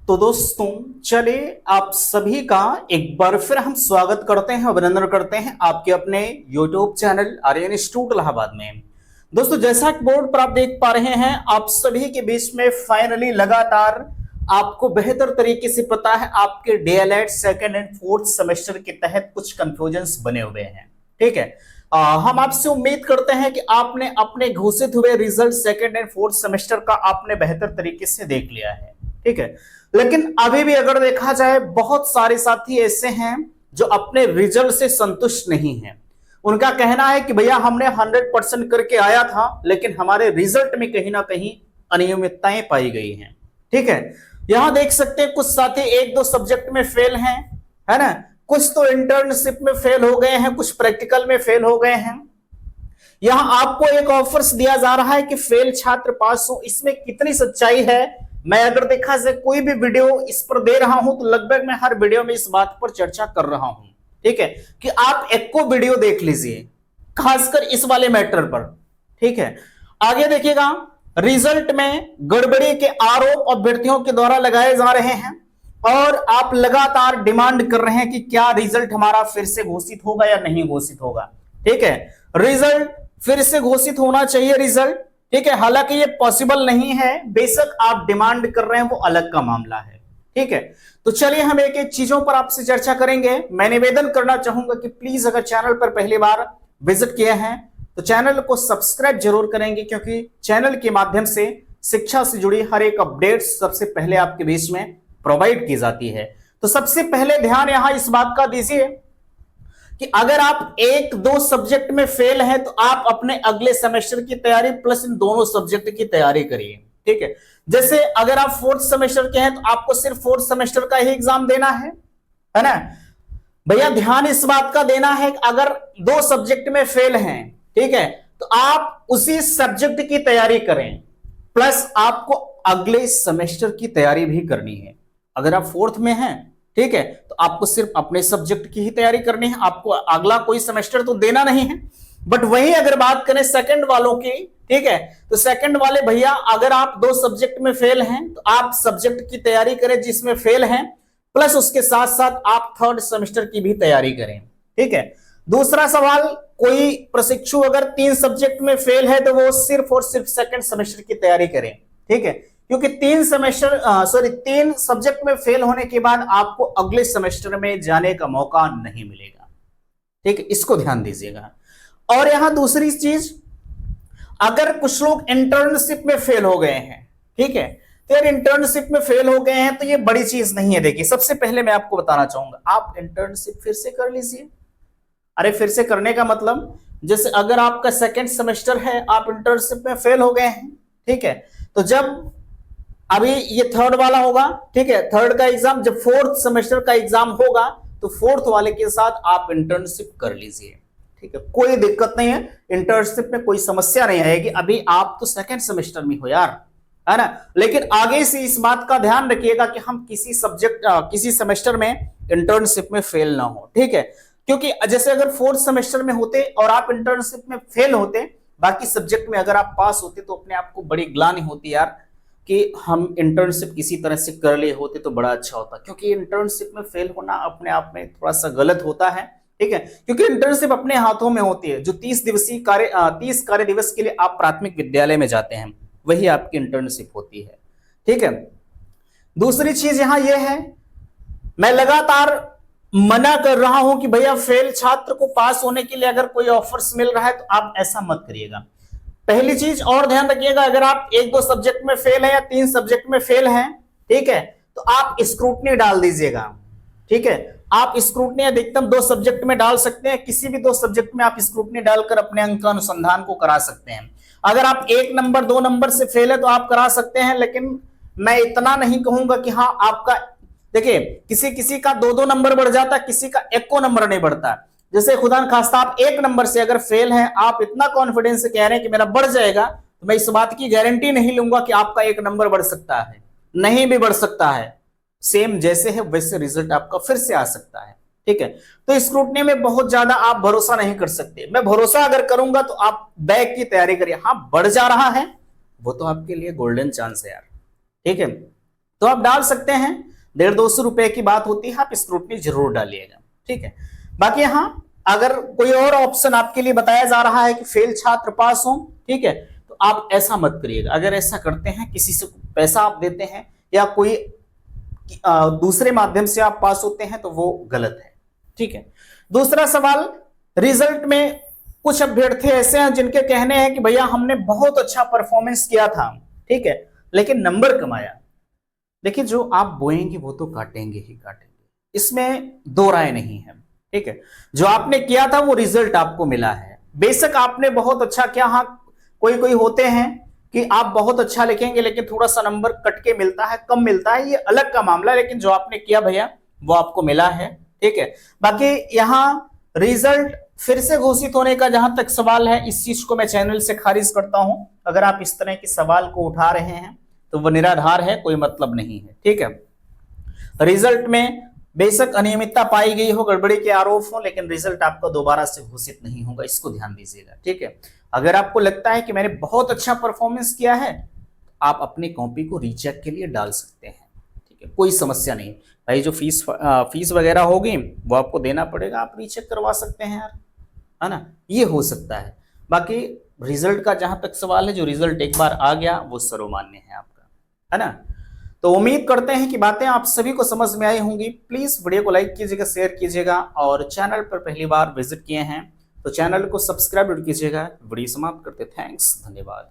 तो दोस्तों चलिए आप सभी का एक बार फिर हम स्वागत करते हैं, अभिनंदन करते हैं आपके अपने YouTube channel Aryan institute Allahabad में। दोस्तों जैसा कि बोर्ड पर आप देख पा रहे हैं, आप सभी के बीच में फाइनली लगातार आपको बेहतर तरीके से पता है आपके DElEd second and fourth semester के तहत कुछ कंफ्यूजन्स बने हुए हैं। ठीक है, हम आपसे उम्मीद करते हैं कि आपने अपने घोषित हुए result second and fourth semester का आपने बेहतर तरीके से देख लिया है। ठीक है, लेकिन अभी भी अगर देखा जाए बहुत सारे साथी ऐसे हैं जो अपने रिजल्ट से संतुष्ट नहीं हैं। उनका कहना है कि भैया हमने 100% करके आया था, लेकिन हमारे रिजल्ट में कहीं ना कहीं अनियमितताएं पाई गई हैं। ठीक है, यहां देख सकते हैं कुछ साथी एक दो सब्जेक्ट में फेल हैं, है ना, कुछ तो इंटर्नशिप में फेल हो गए हैं, कुछ प्रैक्टिकल में फेल हो गए हैं। यहां आपको एक ऑफर्स दिया जा रहा है कि फेल छात्र पास हो, इसमें कितनी सच्चाई है? मैं अगर देखा जाए कोई भी वीडियो इस पर दे रहा हूं तो लगभग मैं हर वीडियो में इस बात पर चर्चा कर रहा हूं। ठीक है, कि आप एक को वीडियो देख लीजिए, खासकर इस वाले मैटर पर। ठीक है, आगे देखिएगा, रिजल्ट में गड़बड़ी के आरोप अभ्यर्थियों के द्वारा लगाए जा रहे हैं और आप लगातार डिमांड कर रहे हैं कि क्या रिजल्ट हमारा फिर से घोषित होगा या नहीं घोषित होगा। ठीक है, रिजल्ट फिर से घोषित होना चाहिए रिजल्ट। ठीक है, हालांकि ये पॉसिबल नहीं है, बेशक आप डिमांड कर रहे हैं वो अलग का मामला है। ठीक है, तो चलिए हम एक एक चीजों पर आपसे चर्चा करेंगे। मैं निवेदन करना चाहूंगा कि प्लीज अगर चैनल पर पहली बार विजिट किए हैं तो चैनल को सब्सक्राइब जरूर करेंगे, क्योंकि चैनल के माध्यम से शिक्षा से जुड़ी हर एक अपडेट सबसे पहले आपके बीच में प्रोवाइड की जाती है। तो सबसे पहले ध्यान यहां इस बात का दीजिए कि अगर आप एक दो सब्जेक्ट में फेल हैं तो आप अपने अगले सेमेस्टर की तैयारी प्लस इन दोनों सब्जेक्ट की तैयारी करिए। ठीक है, जैसे अगर आप फोर्थ सेमेस्टर के हैं तो आपको सिर्फ फोर्थ सेमेस्टर का ही एग्जाम देना है ना भैया। ध्यान इस बात का देना है कि अगर दो सब्जेक्ट में फेल हैं, ठीक है, तो आप उसी सब्जेक्ट की तैयारी करें, प्लस आपको अगले सेमेस्टर की तैयारी भी करनी है। अगर आप फोर्थ में हैं, ठीक है, तो आपको सिर्फ अपने सब्जेक्ट की ही तैयारी करनी है, आपको अगला कोई सेमेस्टर तो देना नहीं है। बट वही अगर बात करें सेकंड वालों की, ठीक है, तो सेकंड वाले भैया अगर आप दो सब्जेक्ट में फेल हैं तो आप सब्जेक्ट की तैयारी करें जिसमें फेल हैं, प्लस उसके साथ साथ आप थर्ड सेमेस्टर की भी तैयारी करें। ठीक है, दूसरा सवाल, कोई प्रशिक्षु अगर 3 सब्जेक्ट में फेल है तो वो सिर्फ और सिर्फ सेकंड सेमेस्टर की तैयारी करें। ठीक है, क्योंकि 3 सब्जेक्ट में फेल होने के बाद आपको अगले सेमेस्टर में जाने का मौका नहीं मिलेगा। ठीक है, इसको ध्यान दीजिएगा। और यहां दूसरी चीज, अगर कुछ लोग इंटर्नशिप में फेल हो गए हैं, ठीक है, तो यार इंटर्नशिप में फेल हो गए हैं तो ये बड़ी चीज नहीं है। देखिए, सबसे पहले मैं आपको बताना चाहूंगा, आप इंटर्नशिप फिर से कर लीजिए। अरे फिर से करने का मतलब, जैसे अगर आपका सेकंड सेमेस्टर है, आप इंटर्नशिप में फेल हो गए हैं, ठीक है, तो जब अभी ये थर्ड वाला होगा, ठीक है, थर्ड का एग्जाम, जब फोर्थ सेमेस्टर का एग्जाम होगा तो फोर्थ वाले के साथ आप इंटर्नशिप कर लीजिए। ठीक है, कोई दिक्कत नहीं है, इंटर्नशिप में कोई समस्या नहीं आएगी। अभी आप तो सेकंड सेमेस्टर में हो यार, है ना, लेकिन आगे से इस बात का ध्यान रखिएगा कि हम किसी सेमेस्टर में इंटर्नशिप में फेल ना हो। ठीक है, क्योंकि जैसे अगर फोर्थ सेमेस्टर में होते और आप इंटर्नशिप में फेल होते, बाकी सब्जेक्ट में अगर आप पास होते तो अपने आप को बड़ी ग्लानि होती यार कि हम इंटर्नशिप किसी तरह से कर लिए होते तो बड़ा अच्छा होता। क्योंकि इंटर्नशिप में फेल होना अपने आप में थोड़ा सा गलत होता है। ठीक है, क्योंकि इंटर्नशिप अपने हाथों में होती है। जो 30 कार्य दिवस के लिए आप प्राथमिक विद्यालय में जाते हैं, वही आपकी इंटर्नशिप होती है। ठीक है, दूसरी चीज यहां यह है, मैं लगातार मना कर रहा हूं कि भैया फेल छात्र को पास होने के लिए अगर कोई ऑफर्स मिल रहा है तो आप ऐसा मत करिएगा। पहली चीज और ध्यान रखिएगा, अगर आप एक दो सब्जेक्ट में फेल है या 3 सब्जेक्ट में फेल हैं, ठीक है, तो आप स्क्रूटनी डाल दीजिएगा। ठीक है, आप स्क्रूटनी अधिकतम 2 सब्जेक्ट में डाल सकते हैं, किसी भी 2 सब्जेक्ट में आप स्क्रूटनी डालकर अपने अंक का अनुसंधान को करा सकते हैं। अगर आप 1 नंबर 2 नंबर से फेल है तो आप करा सकते हैं, लेकिन मैं इतना नहीं कहूंगा कि हाँ आपका, देखिए किसी का 2-2 नंबर बढ़ जाता, किसी का 1 को नंबर नहीं बढ़ता। जैसे खुदा न खास्ता आप 1 नंबर से अगर फेल हैं, आप इतना कॉन्फिडेंस से कह रहे हैं कि मेरा बढ़ जाएगा, तो मैं इस बात की गारंटी नहीं लूंगा कि आपका 1 नंबर बढ़ सकता है, नहीं भी बढ़ सकता है। सेम जैसे है वैसे रिजल्ट आपका फिर से आ सकता है। ठीक है, तो स्क्रूटनी में बहुत ज्यादा आप भरोसा नहीं कर सकते। मैं भरोसा अगर करूंगा तो आप बैक की तैयारी करिए। हाँ, बढ़ जा रहा है वो तो आपके लिए गोल्डन चांस है यार। ठीक है, तो आप डाल सकते हैं, 150-200 रुपए की बात होती है, आप स्क्रूटनी जरूर डालिएगा, ठीक है। बाकी यहाँ अगर कोई और ऑप्शन आपके लिए बताया जा रहा है कि फेल छात्र पास हो, ठीक है, तो आप ऐसा मत करिएगा। अगर ऐसा करते हैं, किसी से पैसा आप देते हैं या कोई दूसरे माध्यम से आप पास होते हैं, तो वो गलत है, ठीक है। दूसरा सवाल, रिजल्ट में कुछ अभ्यर्थी ऐसे हैं जिनके कहने हैं कि भैया हमने बहुत अच्छा परफॉर्मेंस किया था, ठीक है, लेकिन नंबर कम आया। देखिए, जो आप बोएंगे वो तो काटेंगे ही काटेंगे, इसमें दो राय नहीं है, ठीक है। जो आपने किया था वो रिजल्ट आपको मिला है, बेशक आपने बहुत अच्छा किया। हाँ, कोई कोई होते हैं कि आप बहुत अच्छा लिखेंगे लेकिन थोड़ा सा नंबर कट के मिलता है, कम मिलता है, ये अलग का मामला, लेकिन जो आपने किया भैया वो आपको मिला है, ठीक है। बाकी यहां रिजल्ट फिर से घोषित होने का जहां तक सवाल है, इस चीज को मैं चैनल से खारिज करता हूं। अगर आप इस तरह के सवाल को उठा रहे हैं तो वो निराधार है, कोई मतलब नहीं है, ठीक है। रिजल्ट में बेशक अनियमितता पाई गई हो, गड़बड़ी के आरोप हो, लेकिन रिजल्ट आपका दोबारा से घोषित नहीं होगा, इसको ध्यान दीजिएगा, ठीक है। अगर आपको लगता है कि मैंने बहुत अच्छा परफॉर्मेंस किया है, आप अपनी कॉपी को रीचेक के लिए डाल सकते हैं, ठीक है, कोई समस्या नहीं। भाई जो फीस वगैरह होगी वो आपको देना पड़ेगा, आप रीचेक करवा सकते हैं यार, है ना, ये हो सकता है। बाकी रिजल्ट का जहां तक सवाल है, जो रिजल्ट एक बार आ गया वो सर्वमान्य है आपका, है ना। तो उम्मीद करते हैं कि बातें आप सभी को समझ में आई होंगी। प्लीज वीडियो को लाइक कीजिएगा, शेयर कीजिएगा, और चैनल पर पहली बार विजिट किए हैं तो चैनल को सब्सक्राइब कीजिएगा। वीडियो समाप्त करते, थैंक्स, धन्यवाद।